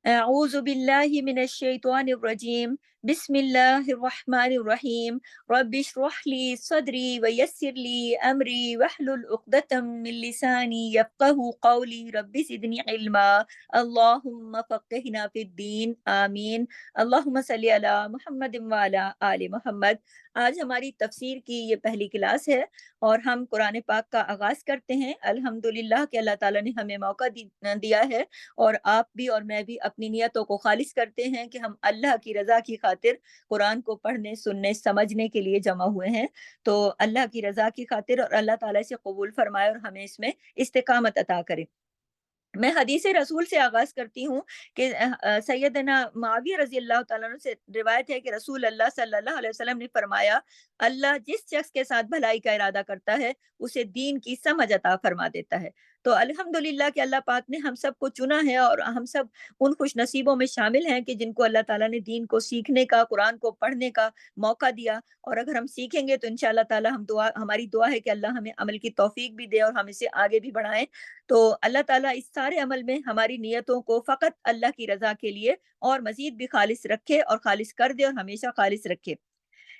أعوذ بالله من الشيطان الرجيم. بسم الله الرحمن الرحيم. رب اشرح لي صدري ويسر لي أمري واحلل عقدة من لساني يفقه قولي. رب زدني علما. اللهم فقهنا في الدين آمین. اللهم صل علی محمد وعلی آل محمد. آج ہماری تفسیر کی یہ پہلی کلاس ہے اور ہم قرآن پاک کا آغاز کرتے ہیں. الحمدللہ کہ اللہ تعالیٰ نے ہمیں موقع دیا ہے اور آپ بھی اور میں بھی اپنی نیتوں کو خالص کرتے ہیں کہ ہم اللہ کی رضا کی خاطر قرآن کو پڑھنے سننے سمجھنے کے لیے جمع ہوئے ہیں. تو اللہ کی رضا کی خاطر اور اللہ تعالیٰ سے قبول فرمائے اور ہمیں اس میں استقامت عطا کرے. میں حدیث رسول سے آغاز کرتی ہوں کہ سیدنا معاویہ رضی اللہ تعالیٰ عنہ سے روایت ہے کہ رسول اللہ صلی اللہ علیہ وسلم نے فرمایا، اللہ جس شخص کے ساتھ بھلائی کا ارادہ کرتا ہے اسے دین کی سمجھ عطا فرما دیتا ہے. تو الحمدللہ کہ اللہ پاک نے ہم سب کو چنا ہے اور ہم سب ان خوش نصیبوں میں شامل ہیں کہ جن کو اللہ تعالیٰ نے دین کو سیکھنے کا، قرآن کو پڑھنے کا موقع دیا. اور اگر ہم سیکھیں گے تو انشاءاللہ تعالیٰ ہماری دعا ہے کہ اللہ ہمیں عمل کی توفیق بھی دے اور ہم اسے آگے بھی بڑھائیں. تو اللہ تعالیٰ اس سارے عمل میں ہماری نیتوں کو فقط اللہ کی رضا کے لیے اور مزید بھی خالص رکھے اور خالص کر دے اور ہمیشہ خالص رکھے.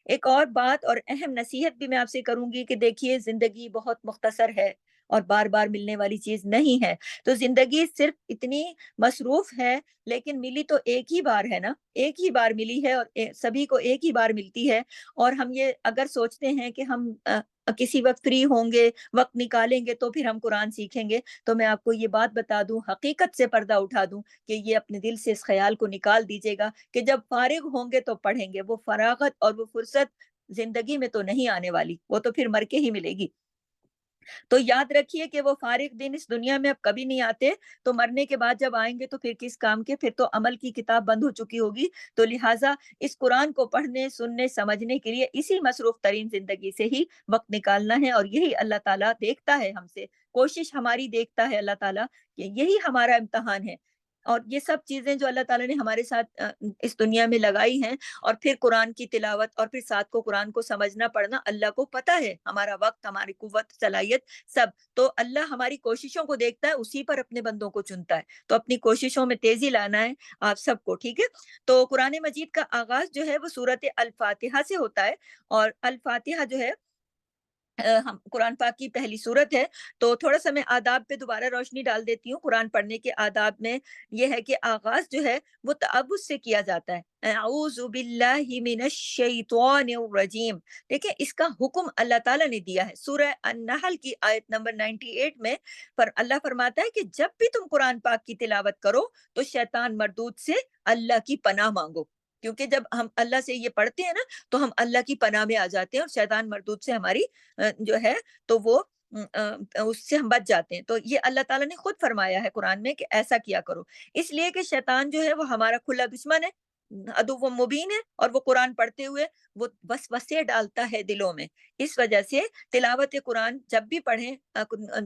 ایک اور بات اور اہم نصیحت بھی میں آپ سے کروں گی کہ دیکھیے زندگی بہت مختصر ہے اور بار بار ملنے والی چیز نہیں ہے. تو زندگی صرف اتنی مصروف ہے لیکن ملی تو ایک ہی بار ہے نا، ایک ہی بار ملی ہے اور سبھی کو ایک ہی بار ملتی ہے. اور ہم یہ اگر سوچتے ہیں کہ ہم کسی وقت فری ہوں گے، وقت نکالیں گے تو پھر ہم قرآن سیکھیں گے، تو میں آپ کو یہ بات بتا دوں، حقیقت سے پردہ اٹھا دوں کہ یہ اپنے دل سے اس خیال کو نکال دیجیے گا کہ جب فارغ ہوں گے تو پڑھیں گے. وہ فراغت اور وہ فرصت زندگی میں تو نہیں آنے والی، وہ تو پھر مر کے ہی ملے گی. تو یاد رکھیے کہ وہ فارغ دن اس دنیا میں اب کبھی نہیں آتے. تو مرنے کے بعد جب آئیں گے تو پھر کس کام کے، پھر تو عمل کی کتاب بند ہو چکی ہوگی. تو لہٰذا اس قرآن کو پڑھنے سننے سمجھنے کے لیے اسی مصروف ترین زندگی سے ہی وقت نکالنا ہے. اور یہی اللہ تعالیٰ دیکھتا ہے ہم سے، کوشش ہماری دیکھتا ہے اللہ تعالیٰ کہ یہی ہمارا امتحان ہے. اور یہ سب چیزیں جو اللہ تعالیٰ نے ہمارے ساتھ اس دنیا میں لگائی ہیں، اور پھر قرآن کی تلاوت اور پھر ساتھ کو قرآن کو سمجھنا پڑھنا، اللہ کو پتہ ہے ہمارا وقت، ہماری قوت صلاحیت سب. تو اللہ ہماری کوششوں کو دیکھتا ہے، اسی پر اپنے بندوں کو چنتا ہے. تو اپنی کوششوں میں تیزی لانا ہے آپ سب کو، ٹھیک ہے. تو قرآن مجید کا آغاز جو ہے وہ سورت الفاتحہ سے ہوتا ہے. اور الفاتحہ جو ہے ہم قرآن پاک کی پہلی صورت ہے. تو تھوڑا سا میں آداب پہ دوبارہ روشنی ڈال دیتی ہوں. قرآن پڑھنے کے آداب میں یہ ہے کہ آغاز جو ہے وہ تعوذ سے کیا جاتا ہے. اعوذ باللہ من الشیطان الرجیم. دیکھیں اس کا حکم اللہ تعالیٰ نے دیا ہے سورہ النحل کی آیت نمبر 98 میں. پر اللہ فرماتا ہے کہ جب بھی تم قرآن پاک کی تلاوت کرو تو شیطان مردود سے اللہ کی پناہ مانگو. کیونکہ جب ہم اللہ سے یہ پڑھتے ہیں نا تو ہم اللہ کی پناہ میں آ جاتے ہیں اور شیطان مردود سے ہماری جو ہے تو وہ اس سے ہم بچ جاتے ہیں. تو یہ اللہ تعالیٰ نے خود فرمایا ہے قرآن میں کہ ایسا کیا کرو، اس لیے کہ شیطان جو ہے وہ ہمارا کھلا دشمن ہے، عدو مبین ہے، اور وہ قرآن پڑھتے ہوئے وہ وسوسے ڈالتا ہے دلوں میں. اس وجہ سے تلاوت قرآن جب بھی پڑھیں،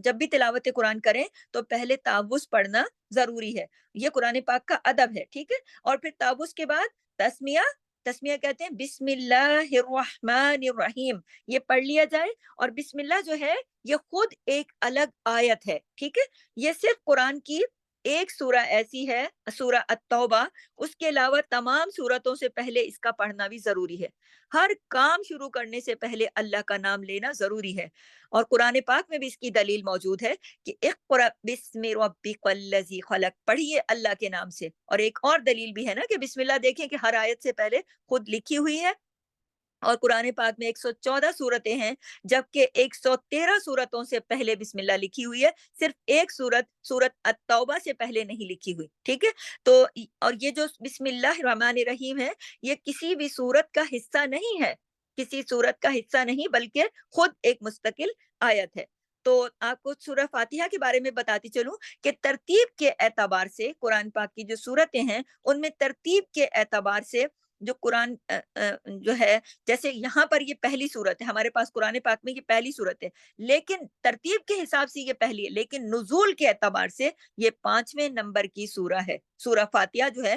جب بھی تلاوت قرآن کریں تو پہلے تعوذ پڑھنا ضروری ہے. یہ قرآن پاک کا ادب ہے، ٹھیک ہے. اور پھر تعوذ کے بعد تسمیہ، تسمیہ کہتے ہیں بسم اللہ الرحمن الرحیم، یہ پڑھ لیا جائے. اور بسم اللہ جو ہے یہ خود ایک الگ آیت ہے، ٹھیک ہے. یہ صرف قرآن کی ایک سورہ ایسی ہے، سورہ التوبہ، اس کے علاوہ تمام سورتوں سے پہلے اس کا پڑھنا بھی ضروری ہے. ہر کام شروع کرنے سے پہلے اللہ کا نام لینا ضروری ہے. اور قرآن پاک میں بھی اس کی دلیل موجود ہے کہ اقرأ بسم ربک الذی خلق، پڑھیے اللہ کے نام سے. اور ایک اور دلیل بھی ہے نا کہ بسم اللہ دیکھیں کہ ہر آیت سے پہلے خود لکھی ہوئی ہے. اور قرآن پاک میں 114 صورتیں ہیں جبکہ 113 صورتوں سے پہلے بسم اللہ لکھی ہوئی ہے. صرف ایک سورت التوبہ سے پہلے نہیں لکھی ہوئی، ٹھیک ہے. تو اور یہ جو بسم اللہ الرحمن الرحیم ہے یہ کسی بھی صورت کا حصہ نہیں ہے، کسی صورت کا حصہ نہیں بلکہ خود ایک مستقل آیت ہے. تو آپ کو سورہ فاتحہ کے بارے میں بتاتی چلوں کہ ترتیب کے اعتبار سے قرآن پاک کی جو صورتیں ہیں ان میں ترتیب کے اعتبار سے جو قرآن جو ہے، جیسے یہاں پر یہ پہلی صورت ہے، ہمارے پاس قرآن پاک میں یہ پہلی صورت ہے، لیکن ترتیب کے حساب سے یہ پہلی ہے، لیکن نزول کے اعتبار سے یہ 5ویں نمبر کی سورہ ہے. سورہ فاتحہ جو ہے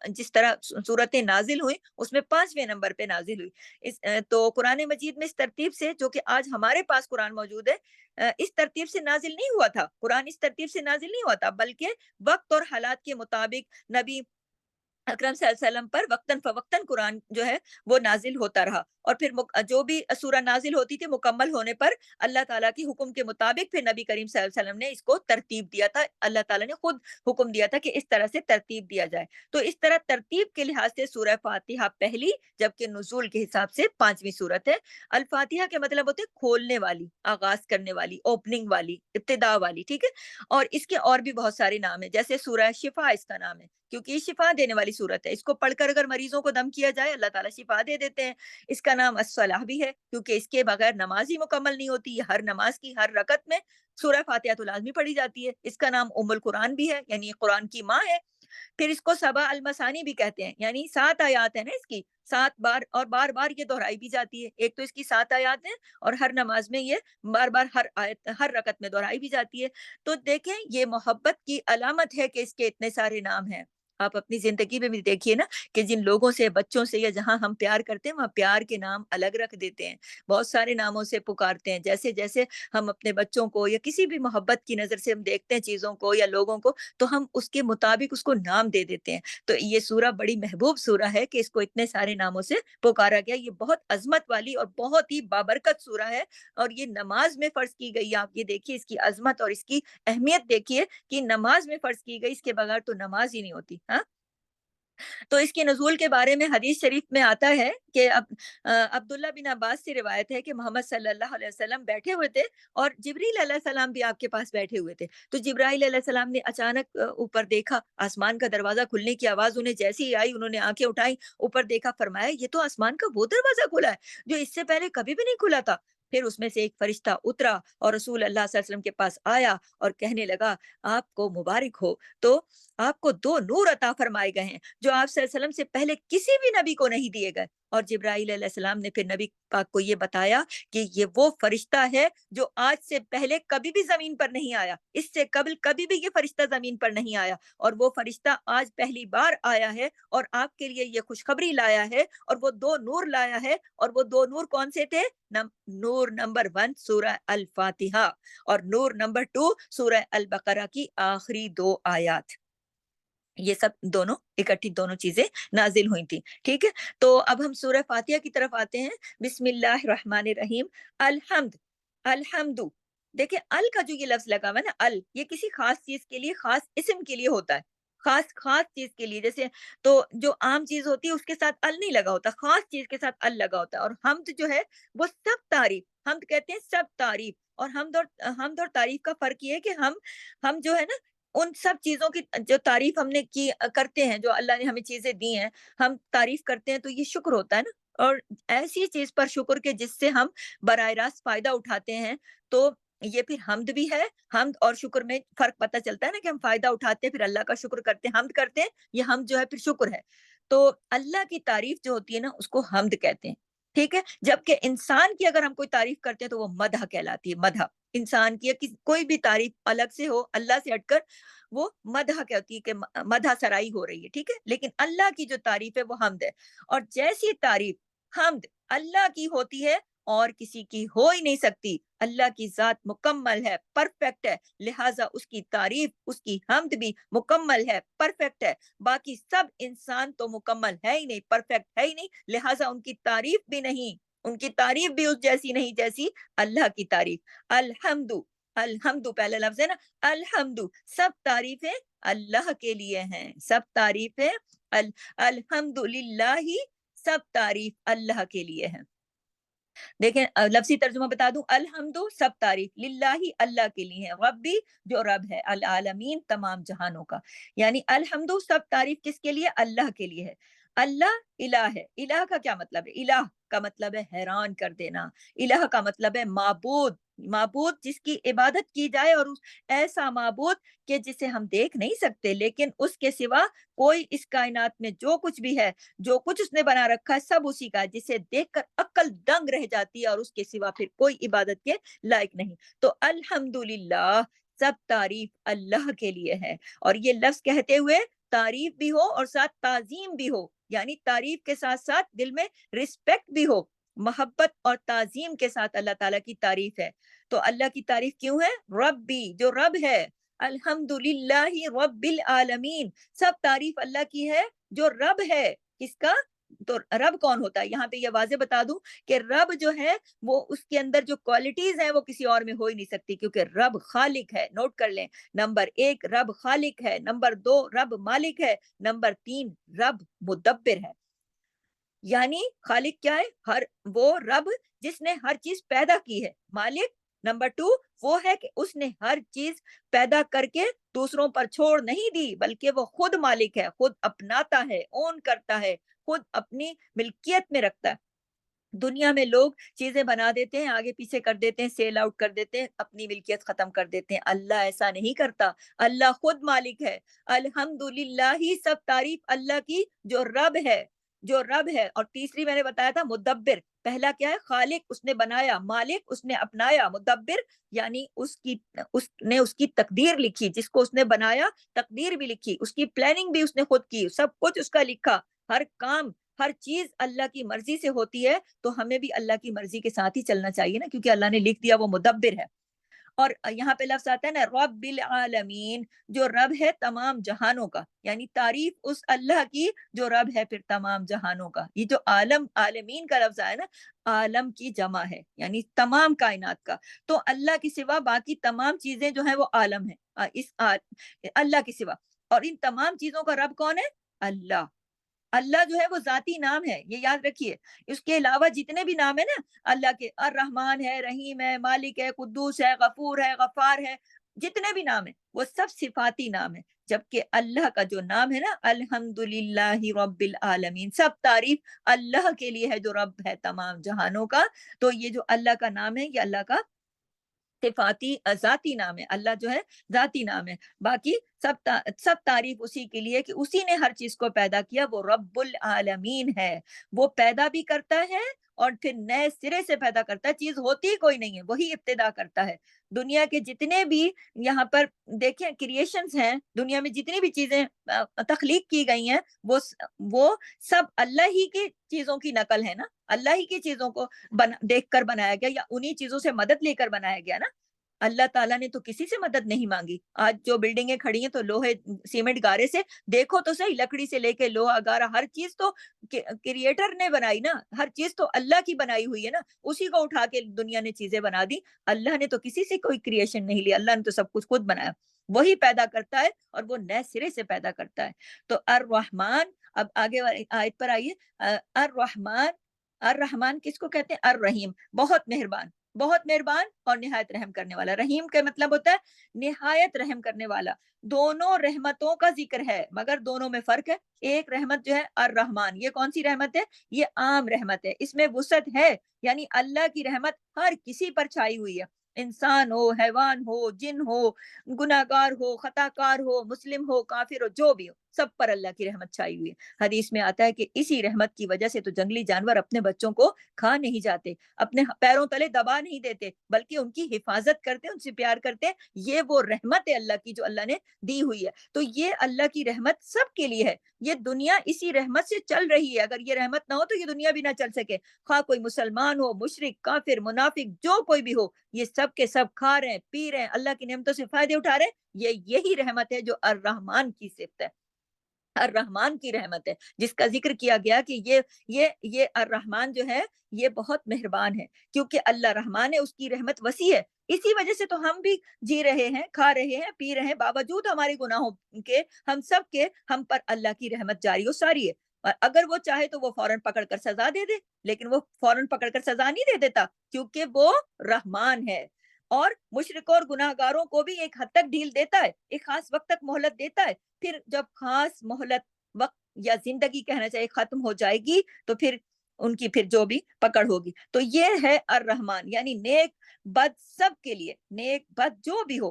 جس طرح صورتیں نازل ہوئی اس میں 5ویں نمبر پہ نازل ہوئی. تو قرآن مجید میں اس ترتیب سے، جو کہ آج ہمارے پاس قرآن موجود ہے، اس ترتیب سے نازل نہیں ہوا تھا. قرآن اس ترتیب سے نازل نہیں ہوا تھا، بلکہ وقت اور حالات کے مطابق نبی اکرم صلی اللہ علیہ وسلم پر وقتاً فوقتاً قرآن جو ہے وہ نازل ہوتا رہا. اور پھر جو بھی سورہ نازل ہوتی تھی، مکمل ہونے پر اللہ تعالیٰ کی حکم کے مطابق پھر نبی کریم صلی اللہ علیہ وسلم نے اس کو ترتیب دیا تھا. اللہ تعالیٰ نے خود حکم دیا تھا کہ اس طرح سے ترتیب دیا جائے. تو اس طرح ترتیب کے لحاظ سے سورہ فاتحہ پہلی، جبکہ نزول کے حساب سے 5ویں سورت ہے. الفاتحہ کے مطلب ہوتے ہیں کھولنے والی، آغاز کرنے والی، اوپننگ والی، ابتدا والی. ٹھیک ہے. اور اس کے اور بھی بہت سارے نام ہیں، جیسے سورہ شفا اس کا نام ہے، کیونکہ یہ شفا دینے والی صورت ہے. اس کو پڑھ کر اگر مریضوں کو دم کیا جائے، اللہ تعالیٰ شفا دے دیتے ہیں. اس کا نام الصلاح بھی ہے، کیونکہ اس کے بغیر نماز ہی مکمل نہیں ہوتی. یہ ہر نماز کی ہر رکعت میں سورہ فاتحہ تو لازمی پڑھی جاتی ہے. اس کا نام ام القرآن بھی ہے، یعنی قرآن کی ماں ہے. پھر اس کو سبع المثانی بھی کہتے ہیں، یعنی 7 آیات ہیں نا اس کی، 7 بار، اور بار بار یہ دہرائی بھی جاتی ہے. ایک تو اس کی 7 آیات ہیں، اور ہر نماز میں یہ بار بار ہر آیت، ہر رکعت میں دہرائی بھی جاتی ہے. تو دیکھیں یہ محبت کی علامت ہے کہ اس کے اتنے سارے نام ہیں. آپ اپنی زندگی میں بھی دیکھیے نا کہ جن لوگوں سے، بچوں سے، یا جہاں ہم پیار کرتے ہیں وہاں پیار کے نام الگ رکھ دیتے ہیں، بہت سارے ناموں سے پکارتے ہیں. جیسے جیسے ہم اپنے بچوں کو یا کسی بھی محبت کی نظر سے ہم دیکھتے ہیں چیزوں کو یا لوگوں کو، تو ہم اس کے مطابق اس کو نام دے دیتے ہیں. تو یہ سورہ بڑی محبوب سورہ ہے کہ اس کو اتنے سارے ناموں سے پکارا گیا. یہ بہت عظمت والی اور بہت ہی بابرکت سورہ ہے، اور یہ نماز میں فرض کی گئی. آپ یہ دیکھیے اس کی عظمت اور اس کی اہمیت دیکھیے کہ نماز میں فرض کی گئی، اس کے بغیر تو نماز ہی نہیں ہوتی. ہاں. تو اس کے نزول کے بارے میں حدیث شریف میں آتا ہے کہ عبداللہ بن عباس سے روایت ہے کہ محمد صلی اللہ علیہ وسلم بیٹھے ہوئے تھے، اور جبریل علیہ السلام بھی آپ کے پاس بیٹھے ہوئے تھے. تو جبرائیل علیہ السلام نے اچانک اوپر دیکھا، آسمان کا دروازہ کھلنے کی آواز انہیں جیسی ہی آئی، انہوں نے آنکھیں اٹھائیں، اوپر دیکھا، فرمایا یہ تو آسمان کا وہ دروازہ کھلا ہے جو اس سے پہلے کبھی بھی نہیں کھلا تھا. پھر اس میں سے ایک فرشتہ اترا اور رسول اللہ صلی اللہ علیہ وسلم کے پاس آیا اور کہنے لگا آپ کو مبارک ہو، تو آپ کو 2 نور عطا فرمائے گئے ہیں جو آپ صلی اللہ علیہ وسلم سے پہلے کسی بھی نبی کو نہیں دیے گئے. اور جبرائیل علیہ السلام نے پھر نبی پاک کو یہ بتایا کہ یہ وہ فرشتہ ہے جو آج سے پہلے کبھی بھی زمین پر نہیں آیا، اس سے قبل کبھی بھی یہ فرشتہ زمین پر نہیں آیا، اور وہ فرشتہ آج پہلی بار آیا ہے اور آپ کے لیے یہ خوشخبری لایا ہے، اور وہ 2 نور لایا ہے. اور وہ 2 نور کون سے تھے؟ نور نمبر 1 سورہ الفاتحہ، اور نور نمبر 2 سورہ البقرہ کی آخری 2 آیات. یہ سب دونوں اکٹھی دونوں چیزیں نازل ہوئی تھی. ٹھیک ہے. تو اب ہم سورہ فاتحہ کی طرف آتے ہیں. بسم اللہ الرحمن الرحیم. الحمد، الحمد. دیکھیں ال کا جو یہ لفظ لگا ہوا ہے نا، ال، یہ کسی خاص چیز کے لیے، خاص اسم کے لیے ہوتا ہے، خاص خاص چیز کے لیے. جیسے تو جو عام چیز ہوتی ہے اس کے ساتھ ال نہیں لگا ہوتا، خاص چیز کے ساتھ ال لگا ہوتا ہے. اور حمد جو ہے وہ سب تعریف، حمد کہتے ہیں سب تعریف. اور حمد اور تعریف کا فرق یہ ہے کہ ہم جو ہے نا ان سب چیزوں کی جو تعریف ہم نے کی کرتے ہیں، جو اللہ نے ہمیں چیزیں دی ہیں، ہم تعریف کرتے ہیں تو یہ شکر ہوتا ہے نا. اور ایسی چیز پر شکر کے جس سے ہم براہ راست فائدہ اٹھاتے ہیں، تو یہ پھر حمد بھی ہے. حمد اور شکر میں فرق پتہ چلتا ہے نا کہ ہم فائدہ اٹھاتے ہیں پھر اللہ کا شکر کرتے ہیں، حمد کرتے ہیں، یہ حمد جو ہے پھر شکر ہے. تو اللہ کی تعریف جو ہوتی ہے نا اس کو حمد کہتے ہیں. ٹھیک ہے. جبکہ انسان کی اگر ہم کوئی تعریف کرتے ہیں تو وہ مدح کہلاتی ہے. مدح انسان کی کوئی بھی تعریف الگ سے ہو، اللہ سے ہٹ کر، وہ مدح کہتی ہے کہ مدح سرائی ہو رہی ہے. ٹھیک ہے. لیکن اللہ کی جو تعریف ہے وہ حمد ہے. اور جیسی تعریف حمد اللہ کی ہوتی ہے اور کسی کی ہو ہی نہیں سکتی. اللہ کی ذات مکمل ہے، پرفیکٹ ہے، لہٰذا اس کی تعریف، اس کی حمد بھی مکمل ہے، پرفیکٹ ہے. باقی سب انسان تو مکمل ہے ہی نہیں، پرفیکٹ ہے ہی نہیں، لہٰذا ان کی تعریف بھی نہیں، ان کی تعریف بھی اس جیسی نہیں جیسی اللہ کی تعریف. الحمد، الحمد پہلا لفظ ہے نا، الحمد، سب تعریفیں اللہ کے لیے ہیں، سب تعریفیں الحمد للہ، سب تعریف اللہ کے لیے ہیں. دیکھیں لفظی ترجمہ بتا دوں، الحمد سب تعریف، للہ اللہ کے لیے ہے، ربی جو رب ہے، العالمین تمام جہانوں کا. یعنی الحمد سب تعریف کس کے لیے؟ اللہ کے لیے ہے. اللہ الہ ہے. الہ کا کیا مطلب ہے؟ الہ کا مطلب ہے حیران کر دینا. الہ کا مطلب ہے معبود، معبود جس کی عبادت کی جائے، اور ایسا معبود کہ جسے ہم دیکھ نہیں سکتے لیکن اس کے سوا کوئی اس کائنات میں جو کچھ بھی ہے، جو کچھ اس نے بنا رکھا ہے، سب اسی کا ہے، جسے دیکھ کر عقل دنگ رہ جاتی ہے اور اس کے سوا پھر کوئی عبادت کے لائق نہیں. تو الحمدللہ سب تعریف اللہ کے لیے ہے. اور یہ لفظ کہتے ہوئے تعریف بھی ہو اور ساتھ تعظیم بھی ہو، یعنی تعریف کے ساتھ ساتھ دل میں رسپیکٹ بھی ہو، محبت اور تعظیم کے ساتھ اللہ تعالیٰ کی تعریف ہے۔ تو اللہ کی تعریف کیوں ہے؟ ربی، جو رب ہے، الحمدللہ رب العالمین، سب تعریف اللہ کی ہے جو رب ہے۔ کس کا؟ تو رب کون ہوتا ہے؟ یہاں پہ یہ واضح بتا دوں کہ رب جو ہے وہ اس کے اندر جو کوالٹیز ہیں وہ کسی اور میں ہو ہی نہیں سکتی، کیونکہ رب خالق ہے۔ نوٹ کر لیں، نمبر 1 رب خالق ہے، نمبر 2 رب مالک ہے، نمبر 3 رب مدبر ہے۔ یعنی خالق کیا ہے؟ وہ رب جس نے ہر چیز پیدا کی ہے۔ مالک نمبر 2 وہ ہے کہ اس نے ہر چیز پیدا کر کے دوسروں پر چھوڑ نہیں دی، بلکہ وہ خود مالک ہے، خود اپناتا ہے، اون کرتا ہے، خود اپنی ملکیت میں رکھتا ہے۔ دنیا میں لوگ چیزیں بنا دیتے ہیں، آگے پیچھے کر دیتے ہیں، سیل آؤٹ کر دیتے ہیں، اپنی ملکیت ختم کر دیتے ہیں۔ اللہ ایسا نہیں کرتا، اللہ خود مالک ہے۔ الحمدللہ ہی سب تعریف اللہ کی جو رب ہے، جو رب ہے۔ اور تیسری میں نے بتایا تھا مدبر۔ پہلا کیا ہے؟ خالق، اس نے بنایا، مالک اس نے اپنایا، مدبر یعنی اس نے اس کی تقدیر لکھی، جس کو اس نے بنایا تقدیر بھی لکھی، اس کی پلاننگ بھی اس نے خود کی، سب کچھ اس کا لکھا، ہر کام ہر چیز اللہ کی مرضی سے ہوتی ہے۔ تو ہمیں بھی اللہ کی مرضی کے ساتھ ہی چلنا چاہیے نا، کیونکہ اللہ نے لکھ دیا وہ مدبر ہے۔ اور یہاں پہ لفظ آتا ہے نا رب العالمین، جو رب ہے تمام جہانوں کا، یعنی تعریف اس اللہ کی جو رب ہے پھر تمام جہانوں کا۔ یہ جو عالم، عالمین کا لفظ آیا نا، عالم کی جمع ہے، یعنی تمام کائنات کا۔ تو اللہ کے سوا باقی تمام چیزیں جو ہیں وہ عالم ہیں اللہ کے سوا۔ اور ان تمام چیزوں کا رب کون ہے؟ اللہ۔ اللہ جو ہے وہ ذاتی نام ہے، یہ یاد رکھیے۔ اس کے علاوہ جتنے بھی نام ہے نا اللہ کے، الرحمن ہے، رحیم ہے، مالک ہے، قدوس ہے، غفور ہے، غفار ہے، جتنے بھی نام ہیں وہ سب صفاتی نام ہے۔ جبکہ اللہ کا جو نام ہے نا الحمدللہ رب العالمین، سب تعریف اللہ کے لیے ہے جو رب ہے تمام جہانوں کا۔ تو یہ جو اللہ کا نام ہے یہ اللہ کا صفاتی ذاتی نام ہے، اللہ جو ہے ذاتی نام ہے۔ باقی سب تعریف اسی کے لیے کہ اسی نے ہر چیز کو پیدا کیا، وہ رب العالمین ہے۔ وہ پیدا بھی کرتا ہے اور پھر نئے سرے سے پیدا کرتا ہے، چیز ہوتی ہی کوئی نہیں ہے، وہی ابتدا کرتا ہے۔ دنیا کے جتنے بھی یہاں پر دیکھیں کریشنز ہیں، دنیا میں جتنی بھی چیزیں تخلیق کی گئی ہیں وہ سب اللہ ہی کی چیزوں کی نقل ہے نا، اللہ ہی کی چیزوں کو دیکھ کر بنایا گیا، یا انہی چیزوں سے مدد لے کر بنایا گیا نا۔ اللہ تعالیٰ نے تو کسی سے مدد نہیں مانگی۔ آج جو بلڈنگیں کھڑی ہیں تو لوہے سیمنٹ گارے سے، دیکھو تو صحیح، لکڑی سے لے کے لوہا گارا ہر چیز تو کریٹر نے بنائی نا، ہر چیز تو اللہ کی بنائی ہوئی ہے نا، اسی کو اٹھا کے دنیا نے چیزیں بنا دی۔ اللہ نے تو کسی سے کوئی کریشن نہیں لی، اللہ نے تو سب کچھ خود بنایا۔ وہی پیدا کرتا ہے اور وہ نئے سرے سے پیدا کرتا ہے۔ تو الرحمن، اب آگے آیت پر آئیے۔ الرحمن، الرحمن کس کو کہتے ہیں؟ الرحیم، بہت مہربان، بہت مہربان اور نہایت رحم کرنے والا۔ رحیم کا مطلب ہوتا ہے نہایت رحم کرنے والا۔ دونوں رحمتوں کا ذکر ہے مگر دونوں میں فرق ہے۔ ایک رحمت جو ہے الرحمن، یہ کون سی رحمت ہے؟ یہ عام رحمت ہے، اس میں وسعت ہے، یعنی اللہ کی رحمت ہر کسی پر چھائی ہوئی ہے، انسان ہو، حیوان ہو، جن ہو، گناہگار ہو، خطا کار ہو، مسلم ہو، کافر ہو، جو بھی ہو، سب پر اللہ کی رحمت چھائی ہوئی ہے۔ حدیث میں آتا ہے کہ اسی رحمت کی وجہ سے تو جنگلی جانور اپنے بچوں کو کھا نہیں جاتے، اپنے پیروں تلے دبا نہیں دیتے، بلکہ ان کی حفاظت کرتے، ان سے پیار کرتے۔ یہ وہ رحمت ہے اللہ کی جو اللہ نے دی ہوئی ہے۔ تو یہ اللہ کی رحمت سب کے لیے ہے، یہ دنیا اسی رحمت سے چل رہی ہے۔ اگر یہ رحمت نہ ہو تو یہ دنیا بھی نہ چل سکے، خواہ کوئی مسلمان ہو، مشرک، کافر، منافق، جو کوئی بھی ہو، یہ سب کے سب کھا رہے ہیں، پی رہے ہیں، اللہ کی نعمتوں سے فائدے اٹھا رہے ہیں۔ یہی رحمت ہے جو الرحمن کی صفت ہے، الرحمن کی رحمت ہے، جس کا ذکر کیا گیا کہ یہ الرحمن جو ہے یہ بہت مہربان ہے، کیونکہ اللہ رحمان ہے، اس کی رحمت وسیع ہے۔ اسی وجہ سے تو ہم بھی جی رہے ہیں، کھا رہے ہیں، پی رہے ہیں، باوجود ہمارے گناہوں کے، ہم سب کے، ہم پر اللہ کی رحمت جاری و ساری ہے۔ اور اگر وہ چاہے تو وہ فوراً پکڑ کر سزا دے دے، لیکن وہ فوراً پکڑ کر سزا نہیں دے دیتا، کیونکہ وہ رحمان ہے۔ اور مشرکوں اور گناہگاروں کو بھی ایک حد تک ڈھیل دیتا ہے، ایک خاص وقت تک مہلت دیتا ہے، پھر جب خاص مہلت وقت یا زندگی کہنا چاہیے ختم ہو جائے گی تو پھر ان کی پھر جو بھی پکڑ ہوگی۔ تو یہ ہے الرحمن، یعنی نیک بد سب کے لیے، نیک بد جو بھی ہو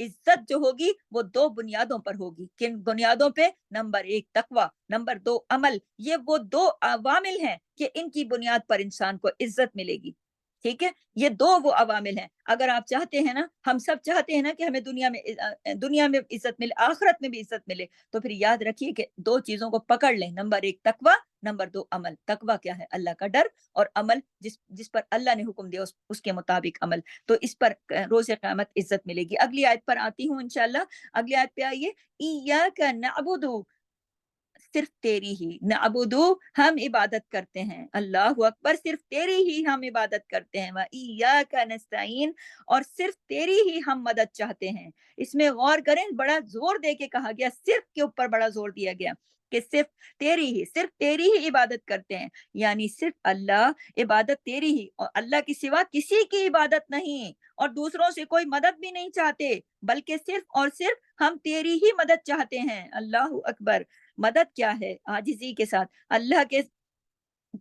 عزت جو ہوگی وہ دو بنیادوں پر ہوگی. کن بنیادوں پہ؟ نمبر 1 تقوی، نمبر 2 عمل. یہ وہ دو عوامل ہیں کہ ان کی بنیاد پر انسان کو عزت ملے گی. ٹھیک ہے، یہ دو وہ عوامل ہیں. اگر آپ چاہتے ہیں نا، ہم سب چاہتے ہیں نا کہ ہمیں دنیا میں عزت ملے، آخرت میں بھی عزت ملے، تو پھر یاد رکھیے کہ دو چیزوں کو پکڑ لیں. نمبر 1 تقوی، نمبر 2 عمل. تقوی کیا ہے؟ اللہ کا ڈر، اور عمل جس پر اللہ نے حکم دیا اس کے مطابق عمل. تو اس پر روز قیامت عزت ملے گی. اگلی آیت پر آتی ہوں انشاءاللہ. اگلی آیت پہ آئیے. ایاک نعبد، صرف تیری ہی. نعبدو، ہم عبادت کرتے ہیں. اللہ اکبر، صرف تیری ہی ہم عبادت کرتے ہیں. وَإِيَّاكَ نَسْتَعِينُ، اور صرف تیری ہی ہم مدد چاہتے ہیں. اس میں غور کریں، بڑا زور دے کے کہا گیا، صرف کے اوپر بڑا زور دیا گیا کہ صرف تیری ہی عبادت کرتے ہیں. یعنی صرف اللہ، عبادت تیری ہی، اور اللہ کے سوا کسی کی عبادت نہیں، اور دوسروں سے کوئی مدد بھی نہیں چاہتے، بلکہ صرف اور صرف ہم تیری ہی مدد چاہتے ہیں. اللہ اکبر. مدد کیا ہے؟ عاجزی کے ساتھ اللہ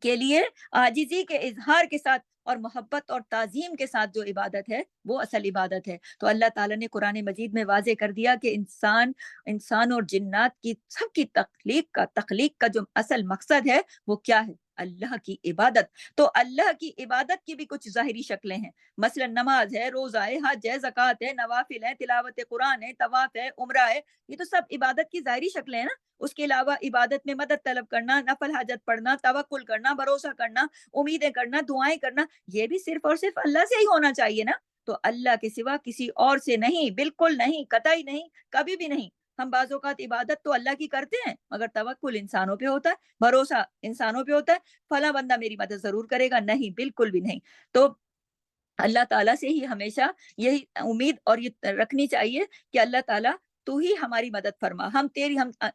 کے لیے، عاجزی کے اظہار کے ساتھ اور محبت اور تعظیم کے ساتھ جو عبادت ہے وہ اصل عبادت ہے. تو اللہ تعالیٰ نے قرآن مجید میں واضح کر دیا کہ انسان اور جنات کی سب کی تخلیق کا جو اصل مقصد ہے وہ کیا ہے؟ اللہ کی عبادت. تو اللہ کی عبادت کی بھی کچھ ظاہری شکلیں ہیں. مثلا نماز ہے، روزہ ہے، حج ہے، زکوٰۃ ہے، نوافل ہے، تلاوت قرآن ہے، طواف ہے، عمرہ ہے. یہ تو سب عبادت کی ظاہری شکلیں ہیں نا. اس کے علاوہ عبادت میں مدد طلب کرنا، نفل حاجت پڑھنا، توکل کرنا، بھروسہ کرنا، امیدیں کرنا، دعائیں کرنا، یہ بھی صرف اور صرف اللہ سے ہی ہونا چاہیے نا. تو اللہ کے سوا کسی اور سے نہیں، بالکل نہیں، قطعی نہیں، کبھی بھی نہیں. ہم بعض اوقات عبادت تو اللہ کی کرتے ہیں مگر توکل انسانوں پہ ہوتا ہے، بھروسہ انسانوں پہ ہوتا ہے، فلاں بندہ میری مدد ضرور کرے گا. نہیں، بالکل بھی نہیں. تو اللہ تعالیٰ سے ہی ہمیشہ یہی امید اور یہ رکھنی چاہیے کہ اللہ تعالیٰ تو ہی ہماری مدد فرما. ہم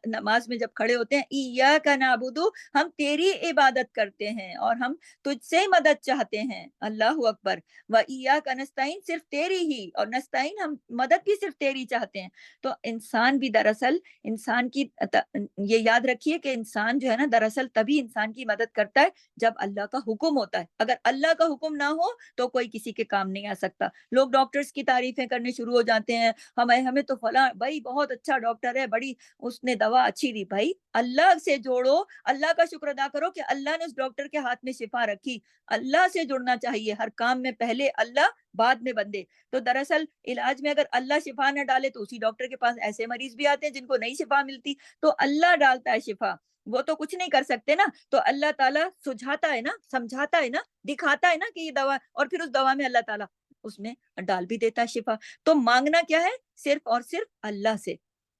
نماز میں جب کھڑے ہوتے ہیں، ایاک نعبد، ہم تیری عبادت کرتے ہیں اور ہم تجھ سے مدد چاہتے ہیں. اللہ اکبر. و ایاک نستعین، صرف تیری ہی، اور نستعین، ہم مدد بھی صرف تیری چاہتے ہیں. تو انسان بھی دراصل یہ یاد رکھیے کہ انسان جو ہے نا، دراصل تبھی انسان کی مدد کرتا ہے جب اللہ کا حکم ہوتا ہے. اگر اللہ کا حکم نہ ہو تو کوئی کسی کے کام نہیں آ سکتا. لوگ ڈاکٹرز کی تعریفیں کرنے شروع ہو جاتے ہیں، ہمیں تو فلاں بھائی بہت اچھا ڈاکٹر ہے، بڑی اس نے دوا اچھی دی. بھائی اللہ سے جوڑو، اللہ کا شکر ادا کرو کہ اللہ نے اس ڈاکٹر کے ہاتھ میں شفا رکھی. اللہ سے جڑنا چاہیے ہر کام میں، پہلے اللہ بعد میں بندے. تو دراصل علاج میں اگر اللہ شفا نہ ڈالے تو اسی ڈاکٹر کے پاس ایسے مریض بھی آتے ہیں جن کو نہیں شفا ملتی. تو اللہ ڈالتا ہے شفا، وہ تو کچھ نہیں کر سکتے نا. تو اللہ تعالیٰ سجھاتا ہے نا، سمجھاتا ہے نا، دکھاتا ہے نا کہ یہ دوا، اور پھر اس دوا میں اللہ تعالیٰ اس میں ڈال بھی دیتا ہے شفا. تو مانگنا کیا ہے؟ صرف اور صرف اللہ سے.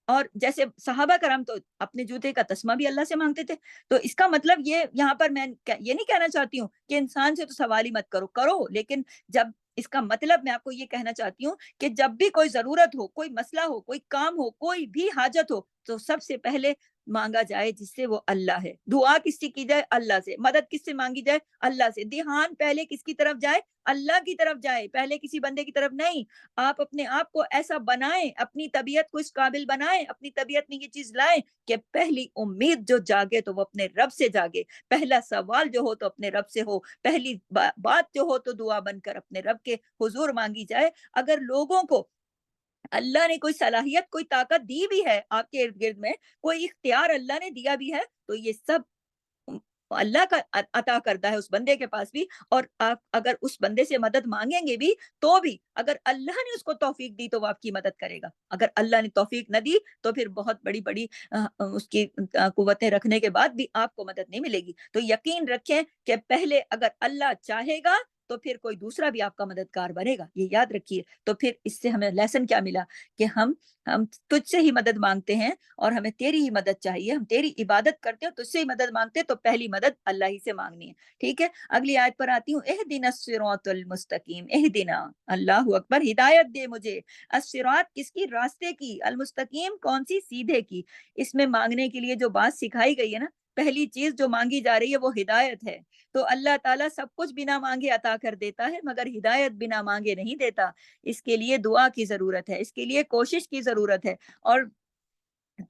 اور جیسے صحابہ کرام تو اپنے جوتے کا تسمہ بھی اللہ سے مانگتے تھے. تو اس کا مطلب یہ یہاں پر میں یہ نہیں کہنا چاہتی ہوں کہ انسان سے تو سوال ہی مت کرو، لیکن جب اس کا مطلب میں آپ کو یہ کہنا چاہتی ہوں کہ جب بھی کوئی ضرورت ہو، کوئی مسئلہ ہو، کوئی کام ہو، کوئی بھی حاجت ہو، تو سب سے پہلے مانگا جائے جس سے وہ اللہ ہے. دعا کس سے کی جائے؟ اللہ سے. مدد کس سے مانگی جائے؟ اللہ سے. دھیان پہلے کس کی طرف جائے؟ اللہ کی طرف جائے، پہلے کسی بندے کی طرف نہیں. آپ اپنے آپ کو ایسا بنائیں، اپنی طبیعت کو اس قابل بنائیں، اپنی طبیعت میں یہ چیز لائیں کہ پہلی امید جو جاگے تو وہ اپنے رب سے جاگے، پہلا سوال جو ہو تو اپنے رب سے ہو، پہلی بات جو ہو تو دعا بن کر اپنے رب کے حضور مانگی جائے. اگر لوگوں کو اللہ نے کوئی صلاحیت، کوئی طاقت دی بھی ہے، آپ کے ارد گرد میں کوئی اختیار اللہ نے دیا بھی ہے، تو یہ سب اللہ کا عطا کردہ ہے اس بندے کے پاس بھی. اور آپ اگر اس بندے سے مدد مانگیں گے بھی تو بھی اگر اللہ نے اس کو توفیق دی تو وہ آپ کی مدد کرے گا. اگر اللہ نے توفیق نہ دی تو پھر بہت بڑی اس کی قوتیں رکھنے کے بعد بھی آپ کو مدد نہیں ملے گی. تو یقین رکھیں کہ پہلے اگر اللہ چاہے گا تو پھر کوئی دوسرا بھی آپ کا مددگار بنے گا. یہ یاد رکھیے. تو پھر اس سے ہمیں لیسن کیا ملا کہ ہم تجھ سے ہی مدد مانگتے ہیں اور ہمیں تیری ہی مدد چاہیے. ہم تیری عبادت کرتے ہیں، تجھ سے ہی مدد مانگتے ہیں، تو پہلی مدد اللہ ہی سے مانگنی ہے. ٹھیک ہے، اگلی آیت پر آتی ہوں. اہدنا الصراط المستقیم. اہدنا، اللہ اکبر، ہدایت دے مجھے. الصراط کس کی؟ راستے کی. المستقیم کون سی؟ سیدھے کی. اس میں مانگنے کے لیے جو بات سکھائی گئی ہے نا، پہلی چیز جو مانگی جا رہی ہے وہ ہدایت ہے. تو اللہ تعالیٰ سب کچھ بنا مانگے عطا کر دیتا ہے مگر ہدایت بنا مانگے نہیں دیتا. اس کے لیے دعا کی ضرورت ہے، اس کے لیے کوشش کی ضرورت ہے. اور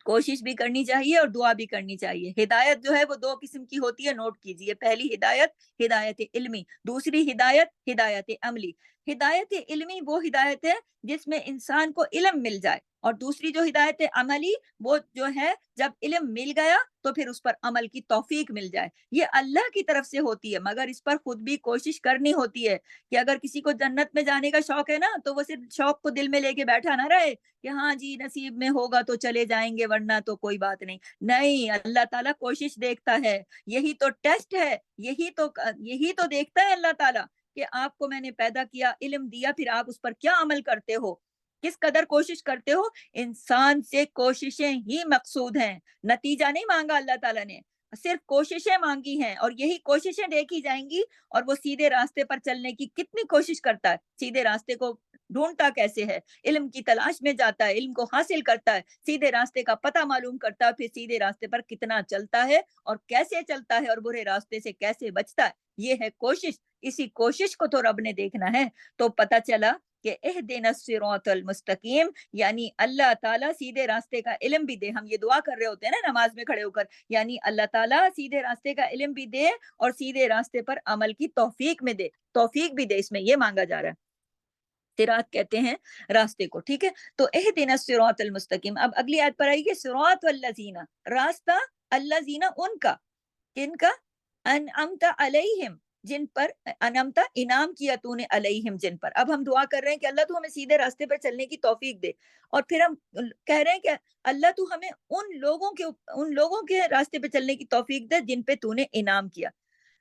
کوشش بھی کرنی چاہیے اور دعا بھی کرنی چاہیے. ہدایت جو ہے وہ دو قسم کی ہوتی ہے, نوٹ کیجئے. پہلی ہدایت ہدایت علمی, دوسری ہدایت ہدایت عملی. ہدایت علمی وہ ہدایت ہے جس میں انسان کو علم مل جائے, اور دوسری جو ہدایت عملی وہ جو ہے جب علم مل گیا تو پھر اس پر عمل کی توفیق مل جائے. یہ اللہ کی طرف سے ہوتی ہے, مگر اس پر خود بھی کوشش کرنی ہوتی ہے. کہ اگر کسی کو جنت میں جانے کا شوق ہے نا, تو وہ صرف شوق کو دل میں لے کے بیٹھا نہ رہے کہ ہاں جی نصیب میں ہوگا تو چلے جائیں گے ورنہ تو کوئی بات نہیں. نہیں, اللہ تعالیٰ کوشش دیکھتا ہے, یہی تو ٹیسٹ ہے, یہی تو دیکھتا ہے اللہ تعالیٰ کہ آپ کو میں نے پیدا کیا, علم دیا, پھر آپ اس پر کیا عمل کرتے ہو, کس قدر کوشش کرتے ہو. انسان سے کوششیں ہی مقصود ہیں, نتیجہ نہیں مانگا اللہ تعالیٰ نے, صرف کوششیں مانگی ہیں, اور یہی کوششیں دیکھی جائیں گی. اور وہ سیدھے راستے پر چلنے کی کتنی کوشش کرتا ہے, سیدھے راستے کو ڈھونڈتا کیسے ہے, علم کی تلاش میں جاتا ہے, علم کو حاصل کرتا ہے, سیدھے راستے کا پتہ معلوم کرتا ہے, پھر سیدھے راستے پر کتنا چلتا ہے اور کیسے چلتا ہے, اور برے راستے سے کیسے بچتا ہے. یہ ہے کوشش. اسی کوشش کو تو رب نے دیکھنا ہے. تو پتہ چلا کہ اہدنا الصراط المستقیم, یعنی اللہ تعالیٰ سیدھے راستے کا علم بھی دے. ہم یہ دعا کر رہے ہوتے ہیں نا نماز میں کھڑے ہو کر, یعنی اللہ تعالیٰ سیدھے راستے کا علم بھی دے اور سیدھے راستے پر عمل کی توفیق میں دے, توفیق بھی دے, اس میں یہ مانگا جا رہا ہے. صراط کہتے ہیں راستے کو, ٹھیک ہے. تو اہدنا الصراط المستقیم. اب اگلی آیت پر آئیے, صراط والذین, راستہ, الذین ان کا, کن کا, انعمت علیہم, جن پر انعمت انعام کیا تو نے, علیہم جن پر. اب ہم دعا کر رہے ہیں کہ اللہ تو ہمیں سیدھے راستے پر چلنے کی توفیق دے, اور پھر ہم کہہ رہے ہیں کہ اللہ تو ہمیں ان لوگوں کے راستے پہ چلنے کی توفیق دے جن پہ تو نے انعام کیا.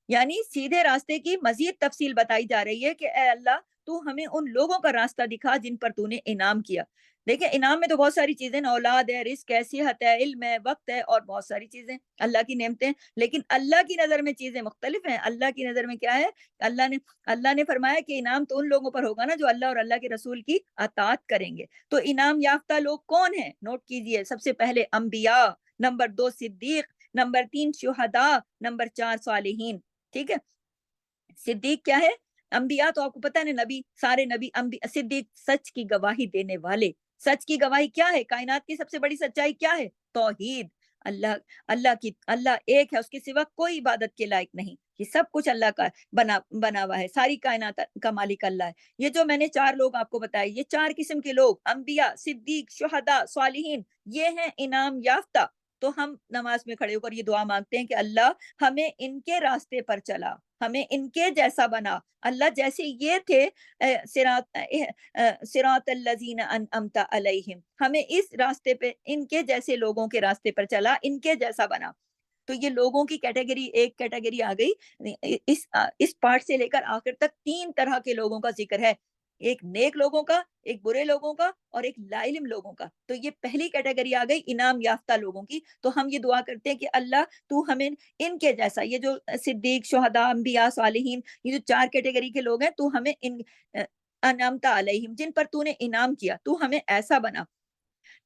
یعنی سیدھے راستے کی مزید تفصیل بتائی جا رہی ہے کہ اے اللہ تو ہمیں ان لوگوں کا راستہ دکھا جن پر تو نے انعام کیا. دیکھیں انعام میں تو بہت ساری چیزیں, اولاد ہے, رزق ہے, صحت ہے, علم ہے, وقت ہے, اور بہت ساری چیزیں اللہ کی نعمتیں. لیکن اللہ کی نظر میں چیزیں مختلف ہیں. اللہ کی نظر میں کیا ہے, اللہ نے فرمایا کہ انعام تو ان لوگوں پر ہوگا نا جو اللہ اور اللہ کے رسول کی اطاعت کریں گے. تو انعام یافتہ لوگ کون ہیں, نوٹ کیجئے. سب سے پہلے انبیاء, نمبر 2 صدیق, نمبر 3 شہداء, نمبر 4 صالحین. ٹھیک ہے. صدیق کیا ہے, انبیاء تو آپ کو پتہ ہے نبی, سارے نبی. صدیق سچ کی گواہی دینے والے. سچ کی گواہی کیا ہے, کائنات کی سب سے بڑی سچائی کیا ہے, توحید. اللہ ایک ہے, اس کے سوا کوئی عبادت کے لائق نہیں. یہ سب کچھ اللہ کا بنا ہوا ہے, ساری کائنات کا مالک اللہ ہے. یہ جو میں نے 4 لوگ آپ کو بتائے, یہ 4 قسم کے لوگ, انبیاء, صدیق, شہداء, صالحین, یہ ہیں انعام یافتہ. تو ہم نماز میں کھڑے ہو کر یہ دعا مانگتے ہیں کہ اللہ ہمیں ان کے راستے پر چلا, ہمیں ان کے جیسا بنا. اللہ جیسے یہ تھے, صراط الذین انعمت علیہم, ہمیں اس راستے پہ ان کے جیسے لوگوں کے راستے پر چلا, ان کے جیسا بنا. تو یہ لوگوں کی کیٹیگری, ایک کیٹیگری آ گئی. اس پارٹ سے لے کر آخر تک 3 طرح کے لوگوں کا ذکر ہے, ایک نیک لوگوں کا, ایک برے لوگوں کا, اور ایک لا علم لوگوں کا. تو یہ پہلی کیٹیگری آ گئی انعام یافتہ لوگوں کی. تو ہم یہ دعا کرتے ہیں کہ اللہ تو ہمیں ان کے جیسا, یہ جو صدیق, شہداء, انبیاء, صالحین, یہ جو 4 کیٹیگری کے لوگ ہیں, تو ہمیں ان انعمت علیہم, جن پر تو نے انعام کیا, تو ہمیں ایسا بنا.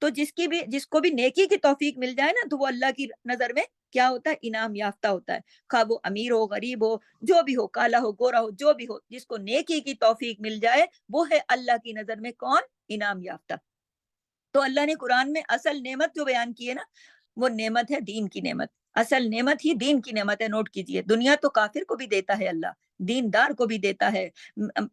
تو جس کو بھی نیکی کی توفیق مل جائے نا, تو وہ اللہ کی نظر میں کیا ہوتا ہے, انعام یافتہ ہوتا ہے. خواہ وہ امیر ہو, غریب ہو, جو بھی ہو, کالا ہو, گورا ہو, جو بھی ہو, جس کو نیکی کی توفیق مل جائے وہ ہے اللہ کی نظر میں کون, انعام یافتہ. تو اللہ نے قرآن میں اصل نعمت جو بیان کی ہے نا, وہ نعمت ہے دین کی نعمت. اصل نعمت ہی دین کی نعمت ہے, نوٹ کیجئے. دنیا تو کافر کو بھی دیتا ہے اللہ, دیندار کو بھی دیتا ہے,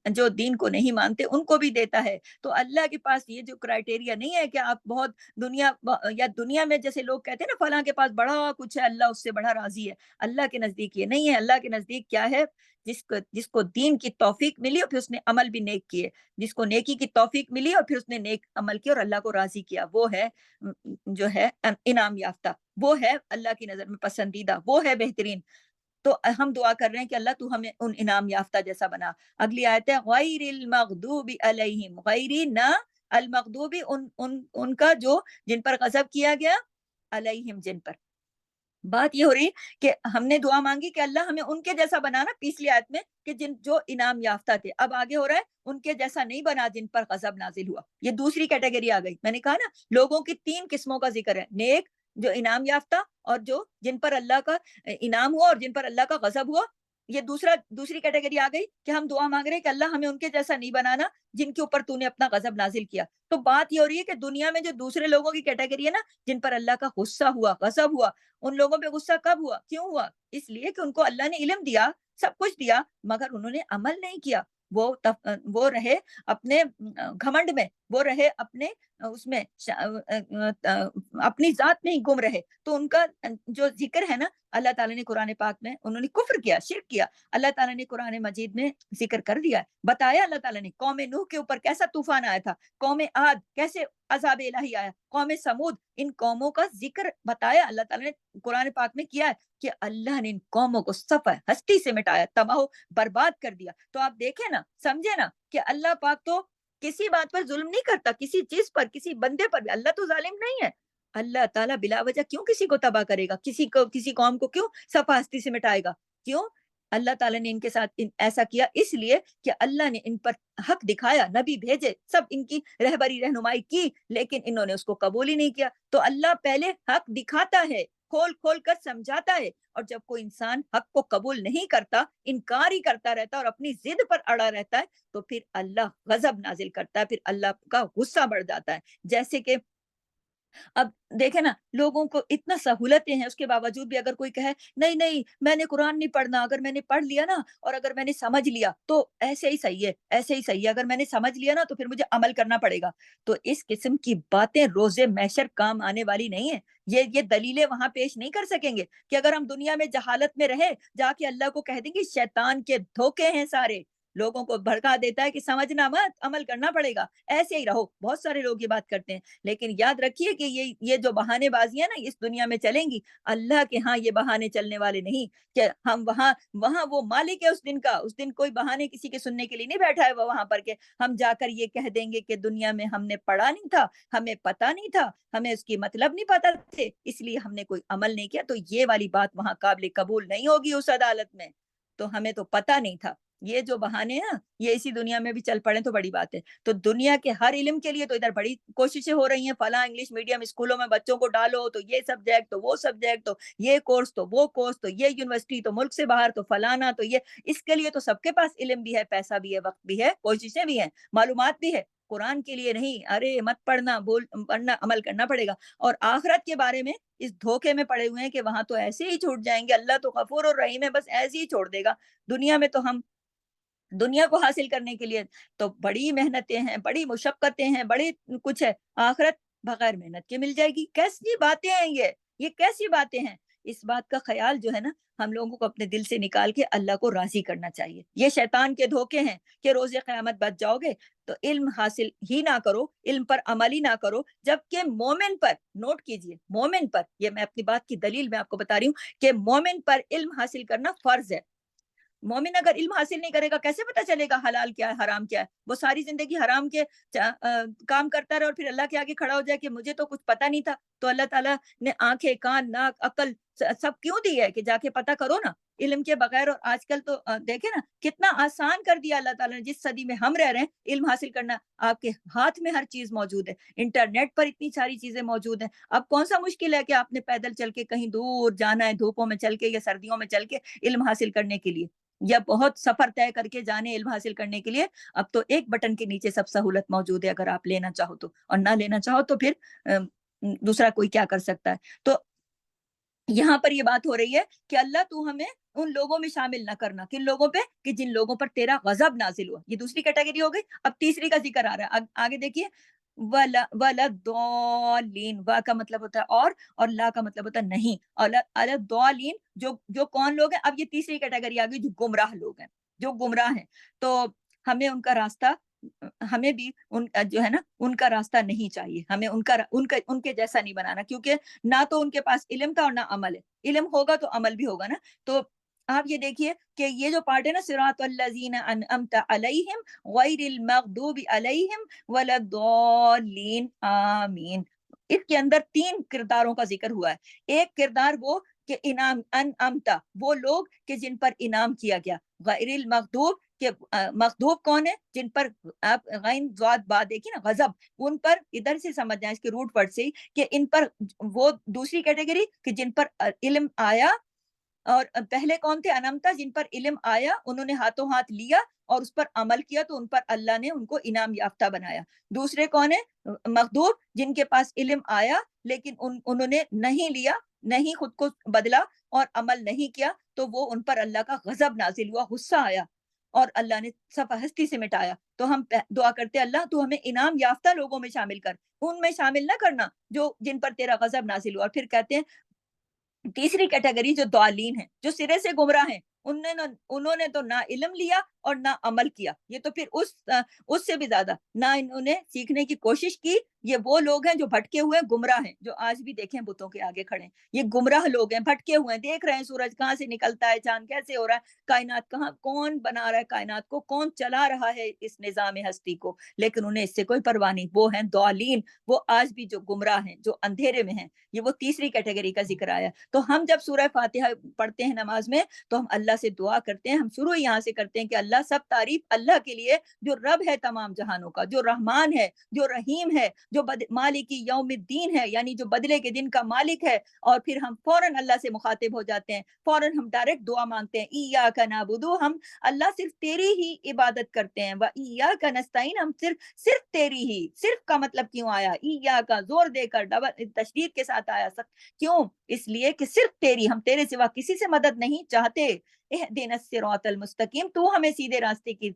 جو دین کو نہیں مانتے ان کو بھی دیتا ہے. تو اللہ کے پاس یہ جو کرائٹیریا نہیں ہے کہ آپ بہت دنیا میں جیسے لوگ کہتے ہیں نا فلاں کے پاس بڑا کچھ ہے, اللہ اس سے بڑا راضی ہے. اللہ کے نزدیک یہ نہیں ہے. اللہ کے نزدیک کیا ہے, جس کو دین کی توفیق ملی اور پھر اس نے عمل بھی نیک کیے, جس کو نیکی کی توفیق ملی اور پھر اس نے نیک عمل کیا اور اللہ کو راضی کیا, وہ ہے جو ہے انعام یافتہ, وہ ہے اللہ کی نظر میں پسندیدہ, وہ ہے بہترین. تو ہم دعا کر رہے ہیں کہ اللہ تو ہمیں ان انعام یافتہ جیسا بنا. اگلی آیت ہے غیر المغضوب علیہم, غیری نہ, المغضوب ان کا جو جن پر غضب کیا گیا, علیہم جن پر. بات یہ ہو رہی کہ ہم نے دعا مانگی کہ اللہ ہمیں ان کے جیسا بنانا, پچھلی آیت میں کہ جو انعام یافتہ تھے. اب آگے ہو رہا ہے ان کے جیسا نہیں بنا جن پر غضب نازل ہوا. یہ دوسری کیٹیگری آ گئی. میں نے کہا نا لوگوں کی 3 قسموں کا ذکر ہے, نیک, جو انعام یافتہ, اور جن پر اللہ کا انعام ہوا اور جن پر اللہ کا غضب ہوا. یہ دوسری کیٹیگری آ گئی کہ ہم دعا مانگ رہے ہیں کہ اللہ ہمیں ان کے جیسا نہیں بنانا جن کے اوپر تو نے اپنا غضب نازل کیا. تو بات یہ ہو رہی ہے کہ دنیا میں جو دوسرے لوگوں کی کیٹیگری ہے نا، جن پر اللہ کا غصہ ہوا، غضب ہوا، ان لوگوں پہ غصہ کب ہوا، کیوں ہوا؟ اس لیے کہ ان کو اللہ نے علم دیا، سب کچھ دیا، مگر انہوں نے عمل نہیں کیا. وہ رہے اپنے گھمنڈ میں، وہ رہے اپنے اس میں اپنی ذات میں ہی گم رہے. تو ان کا جو ذکر ہے نا، اللہ تعالیٰ نے قرآن پاک میں، انہوں نے کفر کیا، شرک کیا. اللہ تعالیٰ نے قرآن مجید میں ذکر کر دیا ہے، بتایا اللہ تعالیٰ نے قوم نوح کے اوپر کیسا طوفان آیا تھا، قوم عاد کیسے عذاب الہی آیا، قوم سمود، ان قوموں کا ذکر بتایا اللہ تعالیٰ نے قرآن پاک میں کیا ہے کہ اللہ نے ان قوموں کو صفحہ ہستی سے مٹایا، تباہ و برباد کر دیا. تو آپ دیکھیں نا، سمجھے نا کہ اللہ پاک تو کسی بات پر ظلم نہیں کرتا، کسی چیز پر، کسی بندے پر بھی. اللہ تو ظالم نہیں ہے. اللہ تعالیٰ بلا وجہ کیوں کسی کو تباہ کرے گا، کسی قوم کو کیوں صفحہ ہستی سے مٹائے گا؟ کیوں؟ اللہ تعالیٰ نے ان کے ساتھ ایسا کیا اس لیے کہ اللہ نے ان پر حق دکھایا، نبی بھیجے، سب ان کی رہبری رہنمائی کی، لیکن انہوں نے اس کو قبول ہی نہیں کیا. تو اللہ پہلے حق دکھاتا ہے، کھول کھول کر سمجھاتا ہے، اور جب کوئی انسان حق کو قبول نہیں کرتا، انکار ہی کرتا رہتا اور اپنی ضد پر اڑا رہتا ہے، تو پھر اللہ غضب نازل کرتا ہے، پھر اللہ کا غصہ بڑھ جاتا ہے. جیسے کہ اب دیکھیں نا، لوگوں کو اتنا سہولتیں ہیں، اس کے باوجود بھی اگر کوئی کہے نہیں نہیں میں نے قرآن نہیں پڑھنا، اگر میں نے پڑھ لیا نا اور اگر میں نے سمجھ لیا تو ایسے ہی صحیح ہے، ایسے ہی صحیح ہے، اگر میں نے سمجھ لیا نا تو پھر مجھے عمل کرنا پڑے گا. تو اس قسم کی باتیں روز محشر کام آنے والی نہیں ہے. یہ دلیلیں وہاں پیش نہیں کر سکیں گے کہ اگر ہم دنیا میں جہالت میں رہے، جا کے اللہ کو کہہ دیں گے شیطان کے دھوکے ہیں سارے، لوگوں کو بھڑکا دیتا ہے کہ سمجھنا مت، عمل کرنا پڑے گا، ایسے ہی رہو. بہت سارے لوگ یہ بات کرتے ہیں، لیکن یاد رکھیے کہ یہ جو بہانے بازیاں نا اس دنیا میں چلیں گی، اللہ کے ہاں یہ بہانے چلنے والے نہیں. کہ ہم وہاں وہ مالک ہے اس دن کا، اس دن کوئی بہانے کسی کے سننے کے لیے نہیں بیٹھا ہے وہ وہاں پر، کہ ہم جا کر یہ کہہ دیں گے کہ دنیا میں ہم نے پڑھا نہیں تھا، ہمیں پتا نہیں تھا، ہمیں اس کی مطلب نہیں پتا تھے، اس لیے ہم نے کوئی عمل نہیں کیا. تو یہ والی بات وہاں قابل قبول نہیں ہوگی اس عدالت میں. تو ہمیں تو پتا نہیں تھا. یہ جو بہانے ہیں نا، یہ اسی دنیا میں بھی چل پڑے تو بڑی بات ہے. تو دنیا کے ہر علم کے لیے تو ادھر بڑی کوششیں ہو رہی ہیں، فلاں انگلش میڈیم اسکولوں میں بچوں کو ڈالو تو یہ سبجیکٹ تو وہ سبجیکٹ، تو یہ کورس تو وہ کورس، تو یہ یونیورسٹی تو ملک سے باہر، تو فلانا تو یہ. اس کے لیے تو سب کے پاس علم بھی ہے، پیسہ بھی ہے، وقت بھی ہے، کوششیں بھی ہیں، معلومات بھی ہے. قرآن کے لیے نہیں، ارے مت پڑھنا، پڑھنا، عمل کرنا پڑے گا. اور آخرت کے بارے میں اس دھوکے میں پڑے ہوئے ہیں کہ وہاں تو ایسے ہی چھوٹ جائیں گے، اللہ تو غفور اور رحیم ہے، بس ایسے ہی چھوڑ دے گا. دنیا میں تو ہم دنیا کو حاصل کرنے کے لیے تو بڑی محنتیں ہیں، بڑی مشقتیں ہیں، بڑی کچھ ہے. آخرت بغیر محنت کے مل جائے گی. کیسی باتیں ہیں یہ کیسی باتیں ہیں؟ اس بات کا خیال جو ہے نا، ہم لوگوں کو اپنے دل سے نکال کے اللہ کو راضی کرنا چاہیے. یہ شیطان کے دھوکے ہیں کہ روز قیامت بچ جاؤ گے تو علم حاصل ہی نہ کرو، علم پر عمل ہی نہ کرو، جبکہ مومن پر، نوٹ کیجئے، مومن پر، یہ میں اپنی بات کی دلیل میں آپ کو بتا رہی ہوں کہ مومن پر علم حاصل کرنا فرض ہے. مومن اگر علم حاصل نہیں کرے گا کیسے پتا چلے گا حلال کیا ہے، حرام کیا ہے؟ وہ ساری زندگی حرام کے کام کرتا رہے اور پھر اللہ کے آگے کھڑا ہو جائے کہ مجھے تو کچھ پتا نہیں تھا. تو اللہ تعالیٰ نے آنکھیں، کان، ناک، عقل سب کیوں دی ہے کہ جا کے پتا کرو نا علم کے بغیر. اور آج کل تو دیکھیں نا کتنا آسان کر دیا اللہ تعالیٰ نے. جس صدی میں ہم رہ رہے ہیں، علم حاصل کرنا آپ کے ہاتھ میں ہر چیز موجود ہے، انٹرنیٹ پر اتنی ساری چیزیں موجود ہیں. اب کون سا مشکل ہے کہ آپ نے پیدل چل کے کہیں دور جانا ہے، دھوپوں میں چل کے یا سردیوں میں چل کے علم حاصل کرنے کے لیے، یا بہت سفر طے کر کے جانے علم حاصل کرنے کے لیے. اب تو ایک بٹن کے نیچے سب سہولت موجود ہے، اگر آپ لینا چاہو تو، اور نہ لینا چاہو تو پھر دوسرا کوئی کیا کر سکتا ہے. تو یہاں پر یہ بات ہو رہی ہے کہ اللہ تو ہمیں ان لوگوں میں شامل نہ کرنا. کن لوگوں پہ؟ کہ جن لوگوں پر تیرا غضب نازل ہوا. یہ دوسری کیٹیگری ہو گئی. اب تیسری کا ذکر آ رہا ہے، آگے دیکھیے. وَلَضَّالِّينَ، وا کا مطلب ہوتا ہے اور لا کا مطلب ہوتا ہے نہیں. الضالین جو کون لوگ ہیں؟ اب یہ تیسری کیٹیگری آ گئی، جو گمراہ لوگ ہیں، جو گمراہ ہیں. تو ہمیں ان کا راستہ، ہمیں بھی ان جو ہے نا ان کا راستہ نہیں چاہیے. ہمیں ان کے جیسا نہیں بنانا، کیونکہ نہ تو ان کے پاس علم تھا اور نہ عمل ہے. علم ہوگا تو عمل بھی ہوگا نا. تو آپ یہ دیکھیے کہ یہ جو پارٹ ہے نا، صراط الذین انعمت علیہم غیر المغضوب علیہم ولا الضالین آمین، اس کے اندر 3 کرداروں کا ذکر ہوا ہے. ایک کردار وہ کہ انعام، انعمتا، وہ لوگ کہ جن پر انعام کیا گیا. غیر المغضوب، کہ مغضوب کون ہے؟ جن پر آپ غین ضاد با دیکھیے نا، غضب، ان پر ادھر سے سمجھ جائیں اس کے روٹ ورڈ سے ہی کہ ان پر وہ دوسری کیٹیگری کہ جن پر علم آیا اور پہلے کون تھے؟ انمتا، جن پر علم آیا انہوں نے ہاتھوں ہاتھ لیا اور اس پر عمل کیا تو ان پر اللہ نے ان کو انعام یافتہ بنایا۔ دوسرے کون ہے؟ مغضوب، جن کے پاس علم آیا لیکن انہوں نے نہیں لیا، نہیں خود کو بدلا اور عمل نہیں کیا، تو وہ ان پر اللہ کا غضب نازل ہوا، غصہ آیا اور اللہ نے صفحہ ہستی سے مٹایا۔ تو ہم دعا کرتے اللہ تو ہمیں انعام یافتہ لوگوں میں شامل کر، ان میں شامل نہ کرنا جو جن پر تیرا غضب نازل ہوا۔ اور پھر کہتے ہیں تیسری کیٹیگری جو ضالین ہیں، جو سرے سے گمراہ ہیں، انہوں نے تو نہ علم لیا اور نہ عمل کیا، یہ تو پھر اس سے بھی زیادہ نہ انہوں نے سیکھنے کی کوشش کی۔ یہ وہ لوگ ہیں جو بھٹکے ہوئے گمراہ ہیں، جو آج بھی دیکھیں بتوں کے آگے کھڑے ہیں، یہ گمراہ لوگ ہیں، بھٹکے ہوئے ہیں، دیکھ رہے ہیں سورج کہاں سے نکلتا ہے، چاند کیسے ہو رہا ہے، کائنات کہاں، کون بنا رہا ہے کائنات کو، کون چلا رہا ہے اس نظام ہستی کو، لیکن انہیں اس سے کوئی پرواہ نہیں، وہ ہیں ضالین، وہ آج بھی جو گمراہ ہیں، جو اندھیرے میں ہیں۔ یہ وہ تیسری کیٹیگری کا ذکر آیا۔ تو ہم جب سورہ فاتحہ پڑھتے ہیں نماز میں تو ہم اللہ سے دعا کرتے ہیں، ہم شروع یہاں سے کرتے ہیں کہ اللہ، سب تعریف اللہ کے لیے جو رب ہے تمام جہانوں کا، جو رحمان ہے، جو رحیم ہے، جو مالکی یوم الدین ہے، یعنی جو بدلے کے دن کا مالک ہے۔ اور پھر ہم فوراً اللہ سے مخاطب ہو جاتے ہیں، فوراً ہم ڈائریکٹ دعا مانگتے ہیں، ایاک نعبد، ہم اللہ صرف تیری ہی عبادت کرتے ہیں، وایاک نستعین، ہم صرف تیری ہی، صرف کا مطلب کیوں آیا؟ ایاک زور دے کر ڈبل تشدید کے ساتھ آیا، کیوں؟ اس لیے کہ صرف تیری، ہم تیرے سوا کسی سے مدد نہیں چاہتے۔ اہدنا الصراط المستقیم، تو ہمیں سیدھے راستے کی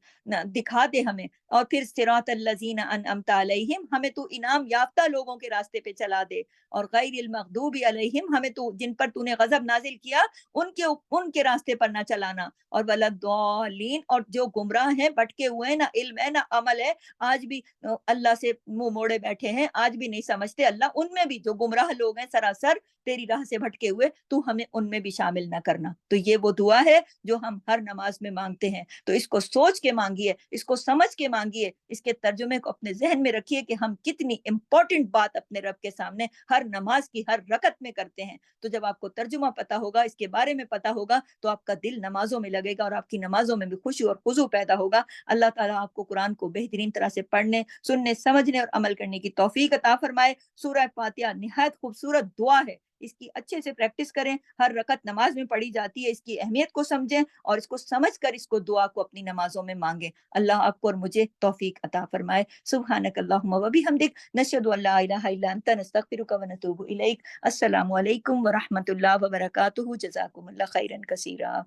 دکھا دے ہمیں۔ اور پھر صراط الذین انعمت علیہم، ہمیں تو انعام یافتہ لوگوں کے راستے پہ چلا دے۔ اور غیر المغضوب علیہم، ہمیں تو جن پر تو نے غضب نازل کیا ان کے راستے پر نہ چلانا۔ اور ولضالین، اور جو گمراہ ہیں، بھٹکے ہوئے ہیں، نہ علم ہے نہ عمل ہے، آج بھی اللہ سے منہ موڑے بیٹھے ہیں، آج بھی نہیں سمجھتے اللہ، ان میں بھی جو گمراہ لوگ ہیں سراسر تیری راہ سے بھٹکے ہوئے، تو ہمیں ان میں بھی شامل نہ کرنا۔ تو یہ وہ دعا ہے جو ہم ہر نماز میں مانگتے ہیں، تو اس کو سوچ کے مانگیے، اس کو سمجھ کے مانگیے، اس کے ترجمے کو اپنے ذہن میں رکھیے کہ ہم کتنی امپورٹنٹ بات اپنے رب کے سامنے ہر نماز کی ہر رکعت میں کرتے ہیں۔ تو جب آپ کو ترجمہ پتا ہوگا، اس کے بارے میں پتا ہوگا، تو آپ کا دل نمازوں میں لگے گا اور آپ کی نمازوں میں بھی خوشی اور خضوع پیدا ہوگا۔ اللہ تعالیٰ آپ کو قرآن کو بہترین طرح سے پڑھنے، سننے، سمجھنے اور عمل کرنے کی توفیق عطا فرمائے۔ سورہ فاتحہ نہایت خوبصورت دعا ہے، اس کی اچھے سے پریکٹس کریں، ہر رکعت نماز میں پڑھی جاتی ہے، اس کی اہمیت کو سمجھیں اور اس کو سمجھ کر اس کو دعا کو اپنی نمازوں میں مانگیں۔ اللہ آپ کو اور مجھے توفیق عطا فرمائے۔ سبحانک اللہم و بحمدک، نشہد ان لا الہ الا انت، نستغفرک و نتوب الیک۔ السلام علیکم ورحمۃ اللہ وبرکاتہ، جزاکم اللہ خیرا کثیرا۔